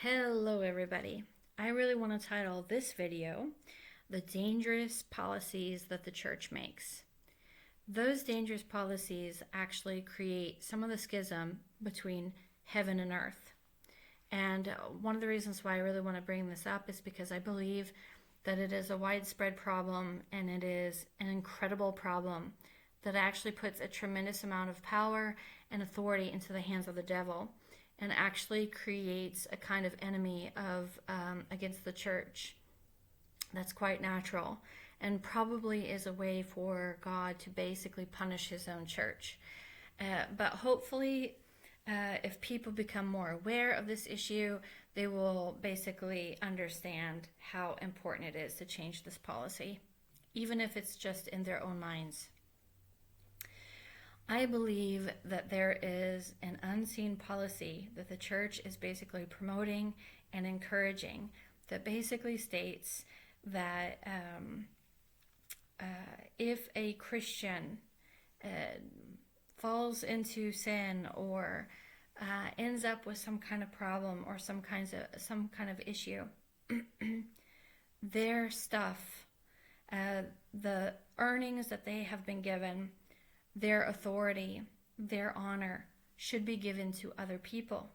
Hello everybody. I really want to title this video, The Dangerous Policies That the Church Makes. Those dangerous policies actually create some of the schism between heaven and earth. And one of the reasons why I really want to bring this up is because I believe that it is a widespread problem and it is an incredible problem that actually puts a tremendous amount of power and authority into the hands of the devil and actually creates a kind of enemy of against the church that's quite natural and probably is a way for God to basically punish his own church. But hopefully, if people become more aware of this issue, they will basically understand how important it is to change this policy, even if it's just in their own minds. I believe that there is an unseen policy that the church is basically promoting and encouraging that basically states that if a Christian falls into sin or ends up with some kind of problem or some kind of issue, their stuff, the earnings that they have been given, their authority, their honor should be given to other people.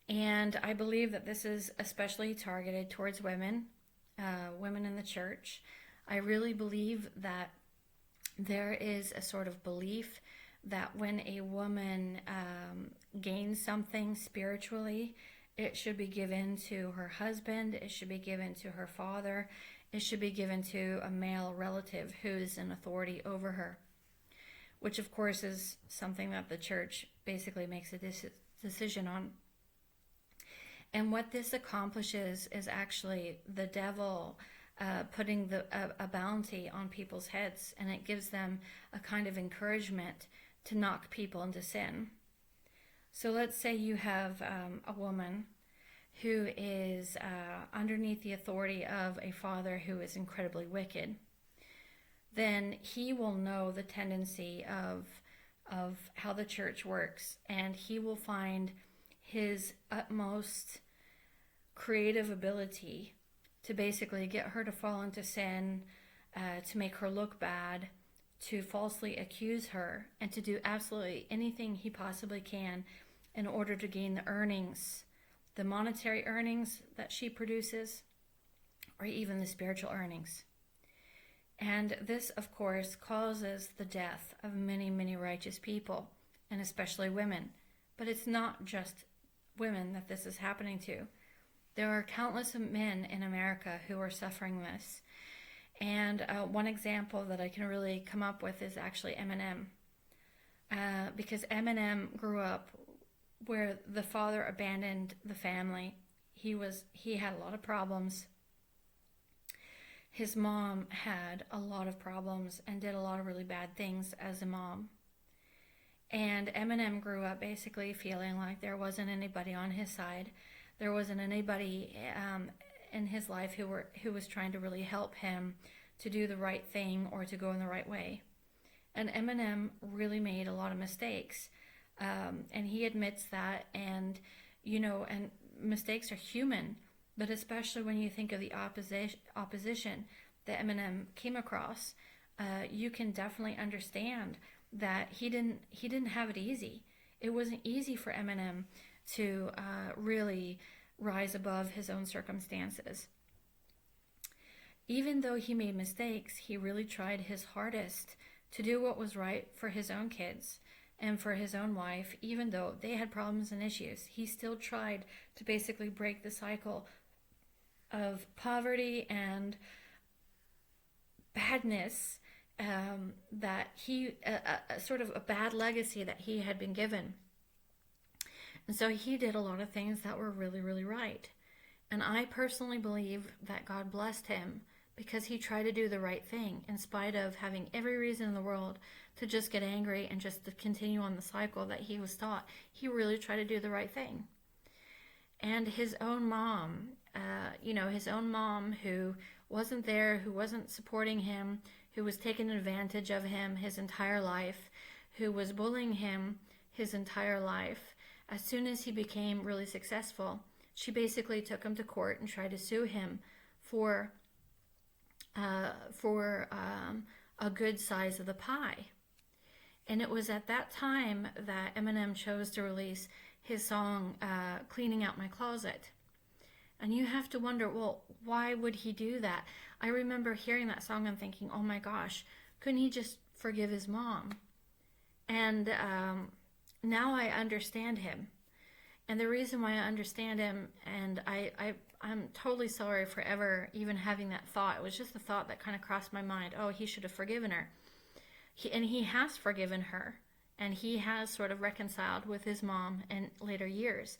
And I believe that this is especially targeted towards women, women in the church. I really believe that there is a sort of belief that when a woman gains something spiritually, it should be given to her husband, it should be given to her father, it should be given to a male relative who's in authority over her, which of course is something that the church basically makes a decision on. And what this accomplishes is actually the devil putting a bounty on people's heads, and it gives them a kind of encouragement to knock people into sin. So let's say you have a woman who is underneath the authority of a father who is incredibly wicked. Then he will know the tendency of how the church works, and he will find his utmost creative ability to basically get her to fall into sin, to make her look bad, to falsely accuse her, and to do absolutely anything he possibly can in order to gain the earnings, the monetary earnings that she produces, or even the spiritual earnings. And this, of course, causes the death of many, many righteous people, and especially women. But it's not just women that this is happening to. There are countless men in America who are suffering this. And one example that I can really come up with is actually Eminem. Because Eminem grew up where the father abandoned the family. He had a lot of problems. His mom had a lot of problems and did a lot of really bad things as a mom. And Eminem grew up basically feeling like there wasn't anybody on his side. There wasn't anybody in his life who was trying to really help him to do the right thing or to go in the right way. And Eminem really made a lot of mistakes. And he admits that, and mistakes are human, but especially when you think of the opposition that Eminem came across, you can definitely understand that he didn't have it easy. It wasn't easy for Eminem to really rise above his own circumstances. Even though he made mistakes, he really tried his hardest to do what was right for his own kids and for his own wife. Even though they had problems and issues, he still tried to basically break the cycle of poverty and badness, that a sort of a bad legacy that he had been given. And so he did a lot of things that were really, really right. And I personally believe that God blessed him because he tried to do the right thing in spite of having every reason in the world to just get angry and just to continue on the cycle that he was taught. He really tried to do the right thing. And his own mom, his own mom who wasn't there, who wasn't supporting him, who was taking advantage of him his entire life, who was bullying him his entire life, as soon as he became really successful, she basically took him to court and tried to sue him for a good size of the pie. And it was at that time that Eminem chose to release his song, Cleaning Out My Closet. And you have to wonder, well, why would he do that? I remember hearing that song and thinking, oh my gosh, couldn't he just forgive his mom? And now I understand him. And the reason why I understand him, and I'm totally sorry for ever even having that thought. It was just a thought that kind of crossed my mind. Oh, he should have forgiven her. He has forgiven her. And he has sort of reconciled with his mom in later years.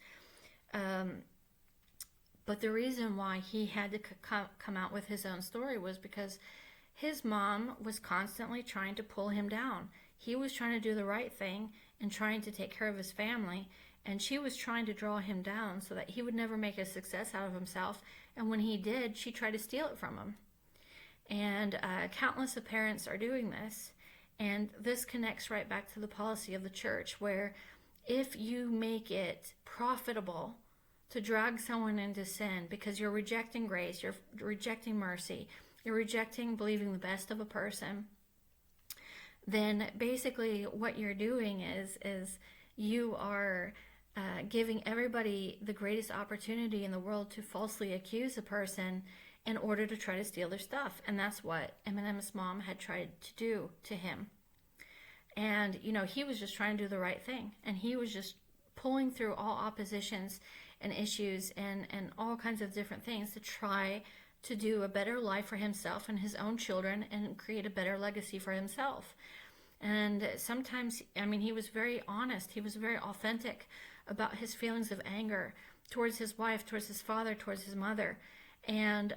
But the reason why he had to come out with his own story was because his mom was constantly trying to pull him down. He was trying to do the right thing and trying to take care of his family. And she was trying to draw him down so that he would never make a success out of himself. And when he did, she tried to steal it from him. And countless of parents are doing this. And this connects right back to the policy of the church, where if you make it profitable to drag someone into sin because you're rejecting grace, you're rejecting mercy, you're rejecting believing the best of a person, then basically what you're doing is you are giving everybody the greatest opportunity in the world to falsely accuse a person in order to try to steal their stuff. And that's what Eminem's mom had tried to do to him. And, you know, he was just trying to do the right thing. And he was just pulling through all oppositions and issues and all kinds of different things to try to do a better life for himself and his own children and create a better legacy for himself. And sometimes, I mean, he was very honest. He was very authentic about his feelings of anger towards his wife, towards his father, towards his mother. And,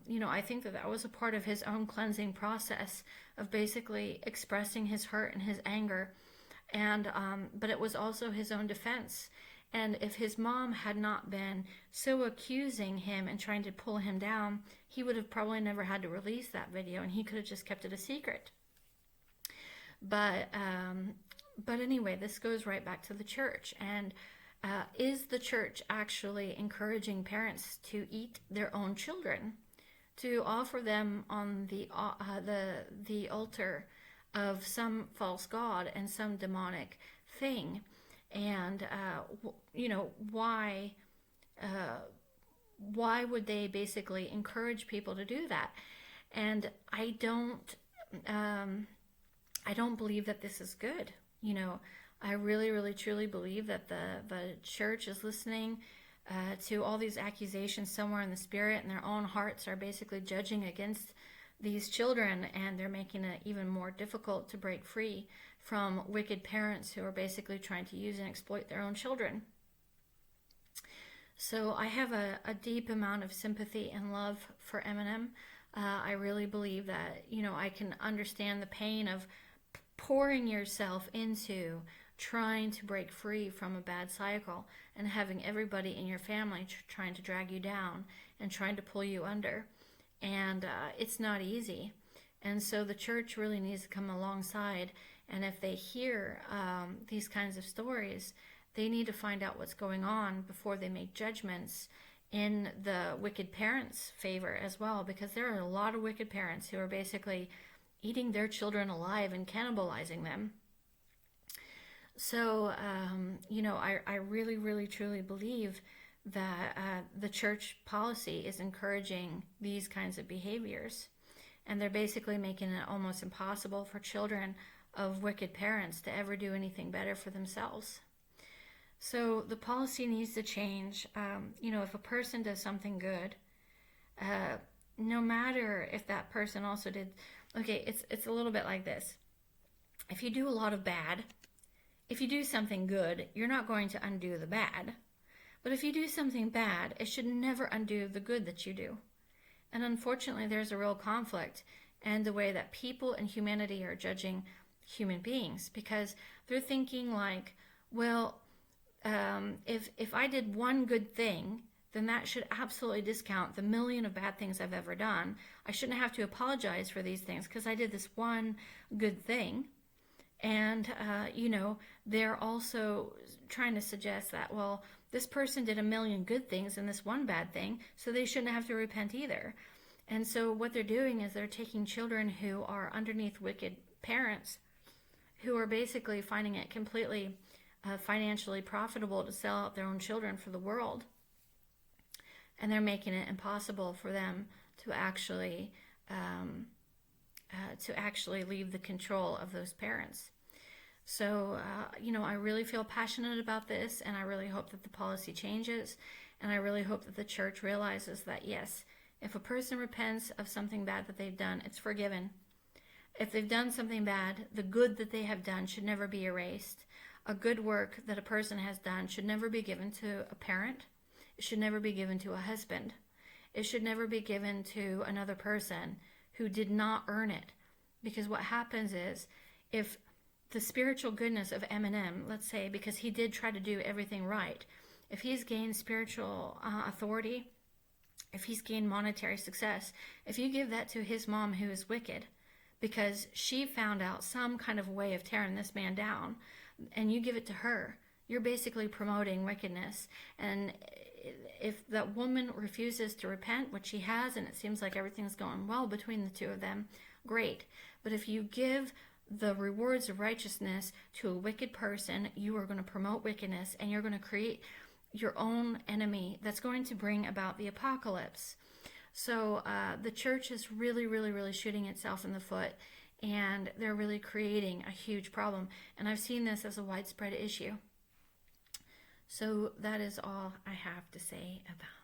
you know, I think that was a part of his own cleansing process of basically expressing his hurt and his anger. And, but it was also his own defense. And if his mom had not been so accusing him and trying to pull him down, he would have probably never had to release that video, and he could have just kept it a secret. But anyway, this goes right back to the church. And is the church actually encouraging parents to eat their own children, to offer them on the altar of some false god and some demonic thing? And you know, why would they basically encourage people to do that? And I don't believe that this is good. You know, I really, really, truly believe that the church is listening to all these accusations somewhere in the spirit, and their own hearts are basically judging against these children, and they're making it even more difficult to break free from wicked parents who are basically trying to use and exploit their own children. So I have a deep amount of sympathy and love for Eminem. I really believe that, you know, I can understand the pain of pouring yourself into trying to break free from a bad cycle and having everybody in your family trying to drag you down and trying to pull you under. And it's not easy. And so the church really needs to come alongside. And if they hear these kinds of stories, they need to find out what's going on before they make judgments in the wicked parents' favor as well, because there are a lot of wicked parents who are basically eating their children alive and cannibalizing them. So, you know, I really, really, truly believe that the church policy is encouraging these kinds of behaviors. And they're basically making it almost impossible for children of wicked parents to ever do anything better for themselves. So the policy needs to change. You know, if a person does something good, no matter if that person also did, okay, it's a little bit like this. If you do a lot of bad, if you do something good, you're not going to undo the bad. But if you do something bad, it should never undo the good that you do. And unfortunately, there's a real conflict in the way that people and humanity are judging human beings, because they're thinking like, well, if I did one good thing, then that should absolutely discount the million of bad things I've ever done. I shouldn't have to apologize for these things because I did this one good thing. And, they're also trying to suggest that, well, this person did a million good things and this one bad thing, so they shouldn't have to repent either. And so what they're doing is they're taking children who are underneath wicked parents who are basically finding it completely financially profitable to sell out their own children for the world. And they're making it impossible for them to actually leave the control of those parents. So, I really feel passionate about this, and I really hope that the policy changes, and I really hope that the church realizes that, yes, if a person repents of something bad that they've done, it's forgiven. If they've done something bad, the good that they have done should never be erased. A good work that a person has done should never be given to a parent. It should never be given to a husband. It should never be given to another person who did not earn it. Because what happens is, if the spiritual goodness of Eminem, let's say, because he did try to do everything right, if he's gained spiritual authority, if he's gained monetary success, if you give that to his mom who is wicked, because she found out some kind of way of tearing this man down, and you give it to her, you're basically promoting wickedness. And if that woman refuses to repent, which she has, and it seems like everything's going well between the two of them, great. But if you give the rewards of righteousness to a wicked person, you are going to promote wickedness, and you're going to create your own enemy that's going to bring about the apocalypse. So the church is really, really, really shooting itself in the foot, and they're really creating a huge problem. And I've seen this as a widespread issue. So that is all I have to say about